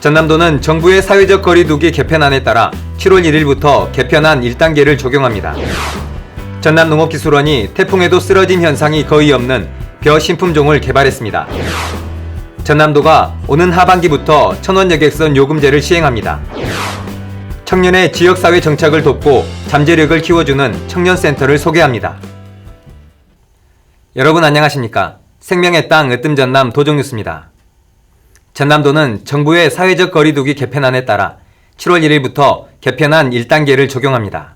전남도는 정부의 사회적 거리두기 개편안에 따라 7월 1일부터 개편안 1단계를 적용합니다. 전남농업기술원이 태풍에도 쓰러짐 현상이 거의 없는 벼 신품종을 개발했습니다. 전남도가 오는 하반기부터 천원여객선 요금제를 시행합니다. 청년의 지역사회 정착을 돕고 잠재력을 키워주는 청년센터를 소개합니다. 여러분 안녕하십니까? 생명의 땅 으뜸전남 도정뉴스입니다. 전남도는 정부의 사회적 거리두기 개편안에 따라 7월 1일부터 개편안 1단계를 적용합니다.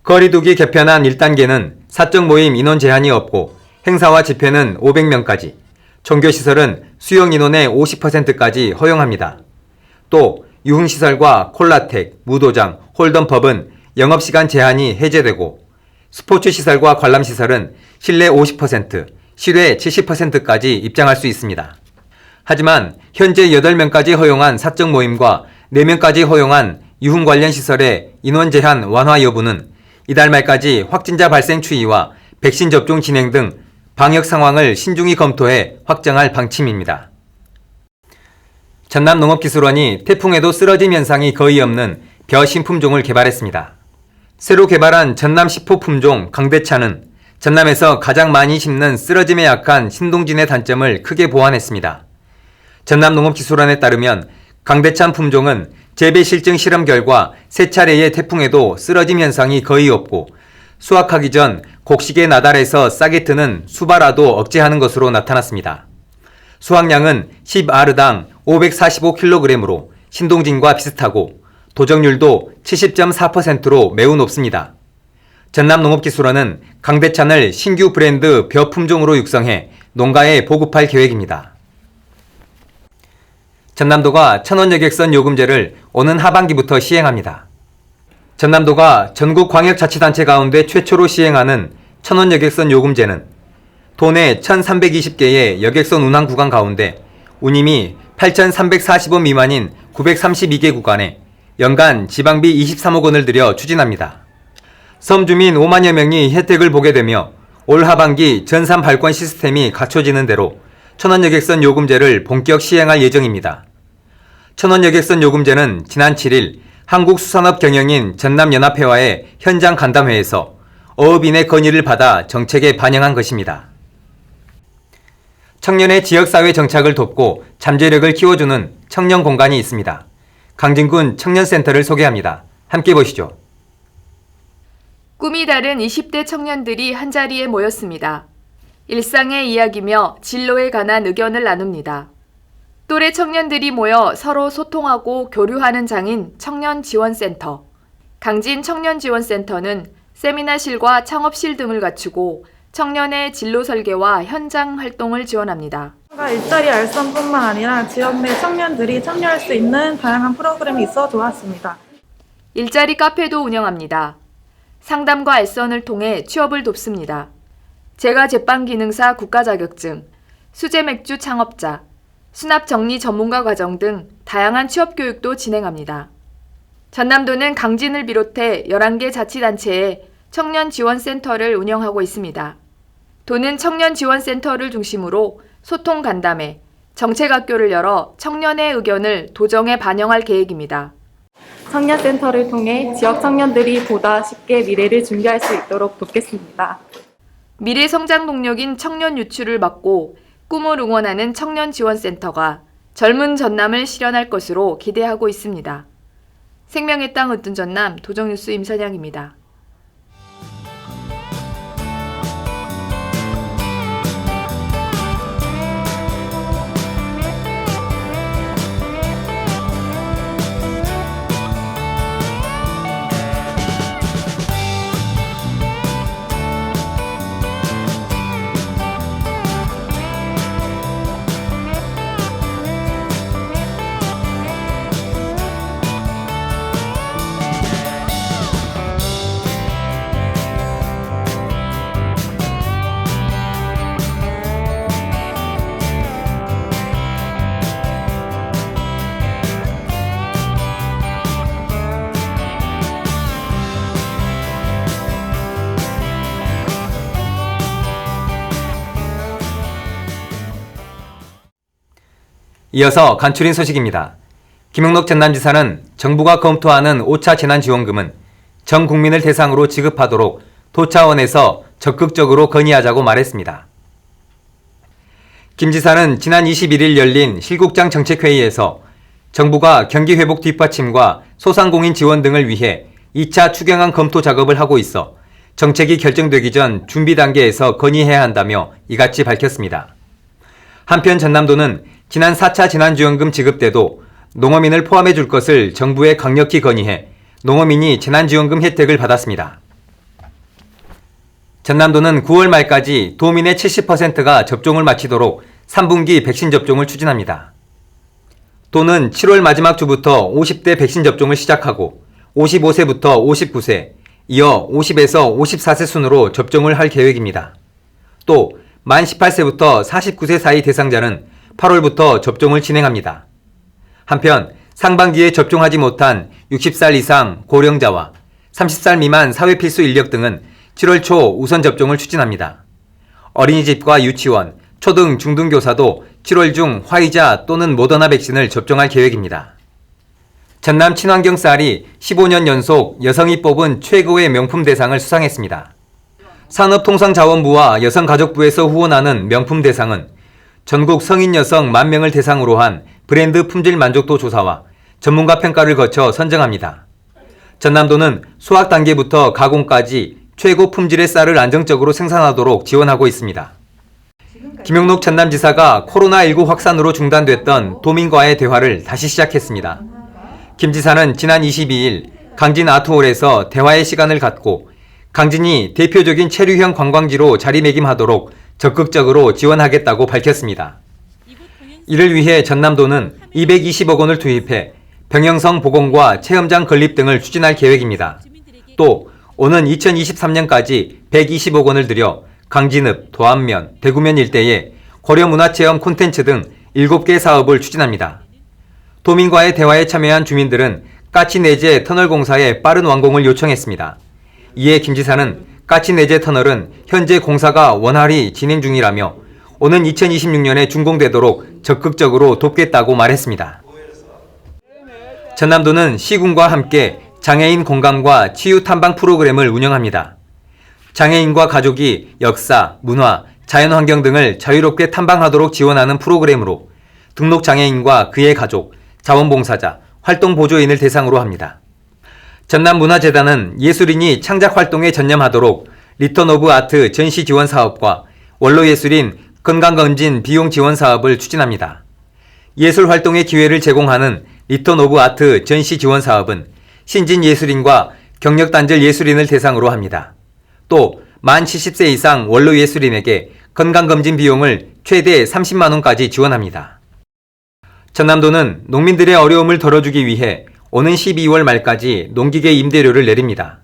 거리두기 개편안 1단계는 사적 모임 인원 제한이 없고 행사와 집회는 500명까지, 종교시설은 수용 인원의 50%까지 허용합니다. 또 유흥시설과 콜라텍, 무도장, 홀덤펍은 영업시간 제한이 해제되고 스포츠시설과 관람시설은 실내 50%, 실외 70%까지 입장할 수 있습니다. 하지만 현재 8명까지 허용한 사적 모임과 4명까지 허용한 유흥 관련 시설의 인원 제한 완화 여부는 이달 말까지 확진자 발생 추이와 백신 접종 진행 등 방역 상황을 신중히 검토해 확정할 방침입니다. 전남농업기술원이 태풍에도 쓰러짐 현상이 거의 없는 벼 신품종을 개발했습니다. 새로 개발한 전남 10호 품종 강대차는 전남에서 가장 많이 심는 쓰러짐에 약한 신동진의 단점을 크게 보완했습니다. 전남농업기술원에 따르면 강대찬 품종은 재배 실증 실험 결과 3차례의 태풍에도 쓰러짐 현상이 거의 없고 수확하기 전 곡식의 나달에서 싹이 트는 수발화도 억제하는 것으로 나타났습니다. 수확량은 10아르당 545kg으로 신동진과 비슷하고 도정률도 70.4%로 매우 높습니다. 전남농업기술원은 강대찬을 신규 브랜드 벼 품종으로 육성해 농가에 보급할 계획입니다. 전남도가 천원여객선 요금제를 오는 하반기부터 시행합니다. 전남도가 전국 광역자치단체 가운데 최초로 시행하는 천원여객선 요금제는 도내 1320개의 여객선 운항 구간 가운데 운임이 8340원 미만인 932개 구간에 연간 지방비 23억 원을 들여 추진합니다. 섬주민 5만여 명이 혜택을 보게 되며 올 하반기 전산 발권 시스템이 갖춰지는 대로 천원여객선 요금제를 본격 시행할 예정입니다. 천원여객선 요금제는 지난 7일 한국수산업경영인 전남연합회와의 현장 간담회에서 어업인의 건의를 받아 정책에 반영한 것입니다. 청년의 지역사회 정착을 돕고 잠재력을 키워주는 청년 공간이 있습니다. 강진군 청년센터를 소개합니다. 함께 보시죠. 꿈이 다른 20대 청년들이 한자리에 모였습니다. 일상의 이야기며 진로에 관한 의견을 나눕니다. 또래 청년들이 모여 서로 소통하고 교류하는 장인 청년지원센터. 강진 청년지원센터는 세미나실과 창업실 등을 갖추고 청년의 진로 설계와 현장 활동을 지원합니다. 일자리 알선뿐만 아니라 지역 내 청년들이 참여할 수 있는 다양한 프로그램이 있어 좋았습니다. 일자리 카페도 운영합니다. 상담과 알선을 통해 취업을 돕습니다. 제과 제빵 기능사 국가 자격증, 수제 맥주 창업자, 수납 정리 전문가 과정 등 다양한 취업 교육도 진행합니다. 전남도는 강진을 비롯해 11개 자치단체에 청년지원센터를 운영하고 있습니다. 도는 청년지원센터를 중심으로 소통 간담회, 정책학교를 열어 청년의 의견을 도정에 반영할 계획입니다. 청년센터를 통해 지역 청년들이 보다 쉽게 미래를 준비할 수 있도록 돕겠습니다. 미래 성장 동력인 청년 유출을 막고 꿈을 응원하는 청년지원센터가 젊은 전남을 실현할 것으로 기대하고 있습니다. 생명의 땅 으뜸전남 도정뉴스 임선영입니다. 이어서 간추린 소식입니다. 김영록 전남지사는 정부가 검토하는 5차 재난지원금은 전 국민을 대상으로 지급하도록 도 차원에서 적극적으로 건의하자고 말했습니다. 김 지사는 지난 21일 열린 실국장 정책회의에서 정부가 경기회복 뒷받침과 소상공인 지원 등을 위해 2차 추경안 검토 작업을 하고 있어 정책이 결정되기 전 준비 단계에서 건의해야 한다며 이같이 밝혔습니다. 한편 전남도는 지난 4차 재난지원금 지급 때도 농어민을 포함해 줄 것을 정부에 강력히 건의해 농어민이 재난지원금 혜택을 받았습니다. 전남도는 9월 말까지 도민의 70%가 접종을 마치도록 3분기 백신 접종을 추진합니다. 도는 7월 마지막 주부터 50대 백신 접종을 시작하고 55세부터 59세, 이어 50에서 54세 순으로 접종을 할 계획입니다. 또 만 18세부터 49세 사이 대상자는 8월부터 접종을 진행합니다. 한편 상반기에 접종하지 못한 60살 이상 고령자와 30살 미만 사회필수 인력 등은 7월 초 우선 접종을 추진합니다. 어린이집과 유치원, 초등, 중등교사도 7월 중 화이자 또는 모더나 백신을 접종할 계획입니다. 전남 친환경 쌀이 15년 연속 여성이 뽑은 최고의 명품 대상을 수상했습니다. 산업통상자원부와 여성가족부에서 후원하는 명품 대상은 전국 성인 여성 10,000명을 대상으로 한 브랜드 품질 만족도 조사와 전문가 평가를 거쳐 선정합니다. 전남도는 수확 단계부터 가공까지 최고 품질의 쌀을 안정적으로 생산하도록 지원하고 있습니다. 김영록 전남지사가 코로나19 확산으로 중단됐던 도민과의 대화를 다시 시작했습니다. 김 지사는 지난 22일 강진 아트홀에서 대화의 시간을 갖고 강진이 대표적인 체류형 관광지로 자리매김하도록 적극적으로 지원하겠다고 밝혔습니다. 이를 위해 전남도는 220억 원을 투입해 병영성 복원과 체험장 건립 등을 추진할 계획입니다. 또 오는 2023년까지 120억 원을 들여 강진읍, 도안면, 대구면 일대에 고려문화체험 콘텐츠 등 7개 사업을 추진합니다. 도민과의 대화에 참여한 주민들은 까치내제 터널 공사의 빠른 완공을 요청했습니다. 이에 김 지사는 까치내제 터널은 현재 공사가 원활히 진행 중이라며 오는 2026년에 준공되도록 적극적으로 돕겠다고 말했습니다. 전남도는 시군과 함께 장애인 공감과 치유 탐방 프로그램을 운영합니다. 장애인과 가족이 역사, 문화, 자연환경 등을 자유롭게 탐방하도록 지원하는 프로그램으로 등록 장애인과 그의 가족, 자원봉사자, 활동보조인을 대상으로 합니다. 전남문화재단은 예술인이 창작활동에 전념하도록 리턴 오브 아트 전시 지원 사업과 원로예술인 건강검진 비용 지원 사업을 추진합니다. 예술활동의 기회를 제공하는 리턴 오브 아트 전시 지원 사업은 신진 예술인과 경력단절 예술인을 대상으로 합니다. 또 만 70세 이상 원로예술인에게 건강검진 비용을 최대 30만 원까지 지원합니다. 전남도는 농민들의 어려움을 덜어주기 위해 오는 12월 말까지 농기계 임대료를 내립니다.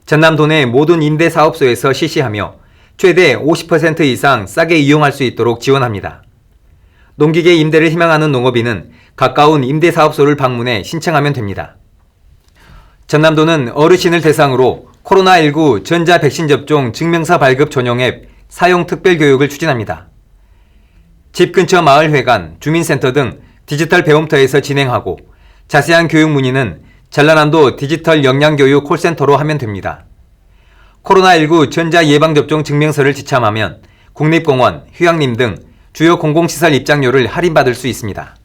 전남도 내 모든 임대사업소에서 실시하며 최대 50% 이상 싸게 이용할 수 있도록 지원합니다. 농기계 임대를 희망하는 농업인은 가까운 임대사업소를 방문해 신청하면 됩니다. 전남도는 어르신을 대상으로 코로나19 전자백신 접종 증명서 발급 전용 앱 사용 특별교육을 추진합니다. 집 근처 마을회관, 주민센터 등 디지털 배움터에서 진행하고 자세한 교육 문의는 전라남도 디지털 역량교육 콜센터로 하면 됩니다. 코로나19 전자예방접종 증명서를 지참하면 국립공원, 휴양림 등 주요 공공시설 입장료를 할인받을 수 있습니다.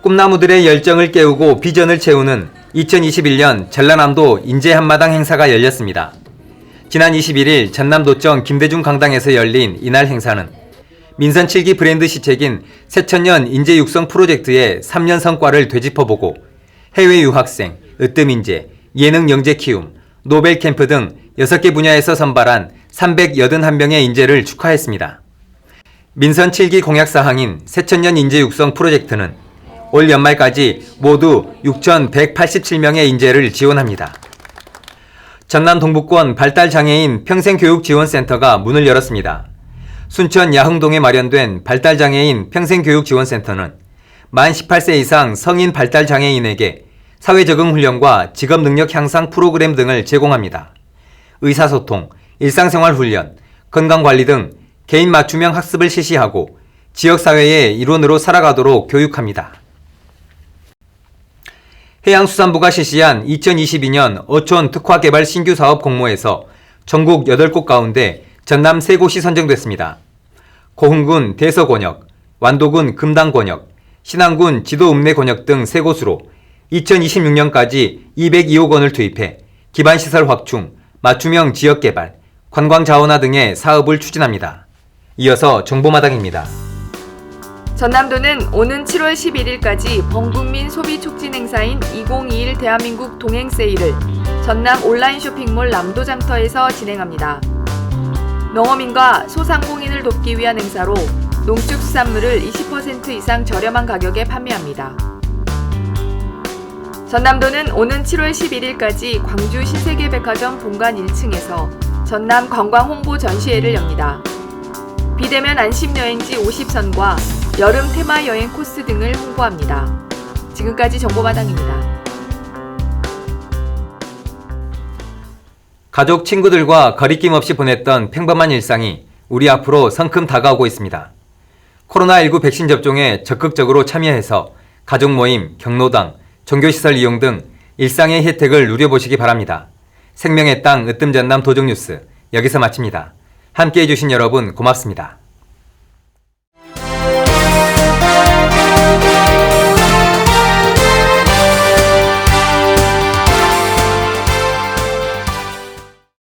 꿈나무들의 열정을 깨우고 비전을 채우는 2021년 전라남도 인재 한마당 행사가 열렸습니다. 지난 21일 전남도청 김대중 강당에서 열린 이날 행사는 민선 7기 브랜드 시책인 새천년 인재 육성 프로젝트의 3년 성과를 되짚어보고 해외 유학생, 으뜸인재, 예능 영재 키움, 노벨 캠프 등 6개 분야에서 선발한 381명의 인재를 축하했습니다. 민선 7기 공약사항인 새천년 인재 육성 프로젝트는 올 연말까지 모두 6,187명의 인재를 지원합니다. 전남 동북권 발달장애인 평생교육지원센터가 문을 열었습니다. 순천 야흥동에 마련된 발달장애인 평생교육지원센터는 만 18세 이상 성인 발달장애인에게 사회적응훈련과 직업능력 향상 프로그램 등을 제공합니다. 의사소통, 일상생활훈련, 건강관리 등 개인 맞춤형 학습을 실시하고 지역사회의 일원으로 살아가도록 교육합니다. 해양수산부가 실시한 2022년 어촌 특화개발 신규사업 공모에서 전국 8곳 가운데 전남 3곳이 선정됐습니다. 고흥군 대서권역, 완도군 금당권역, 신안군 지도읍내권역 등 3곳으로 2026년까지 202억 원을 투입해 기반시설 확충, 맞춤형 지역개발, 관광자원화 등의 사업을 추진합니다. 이어서 정보마당입니다. 전남도는 오는 7월 11일까지 범국민 소비 촉진 행사인 2021 대한민국 동행 세일을 전남 온라인 쇼핑몰 남도장터에서 진행합니다. 농어민과 소상공인을 돕기 위한 행사로 농축수산물을 20% 이상 저렴한 가격에 판매합니다. 전남도는 오는 7월 11일까지 광주 신세계백화점 본관 1층에서 전남 관광 홍보 전시회를 엽니다. 비대면 안심여행지 50선과 여름 테마 여행 코스 등을 홍보합니다. 지금까지 정보마당입니다. 가족, 친구들과 거리낌 없이 보냈던 평범한 일상이 우리 앞으로 성큼 다가오고 있습니다. 코로나19 백신 접종에 적극적으로 참여해서 가족 모임, 경로당, 종교시설 이용 등 일상의 혜택을 누려보시기 바랍니다. 생명의 땅 으뜸전남 도정뉴스 여기서 마칩니다. 함께해 주신 여러분 고맙습니다.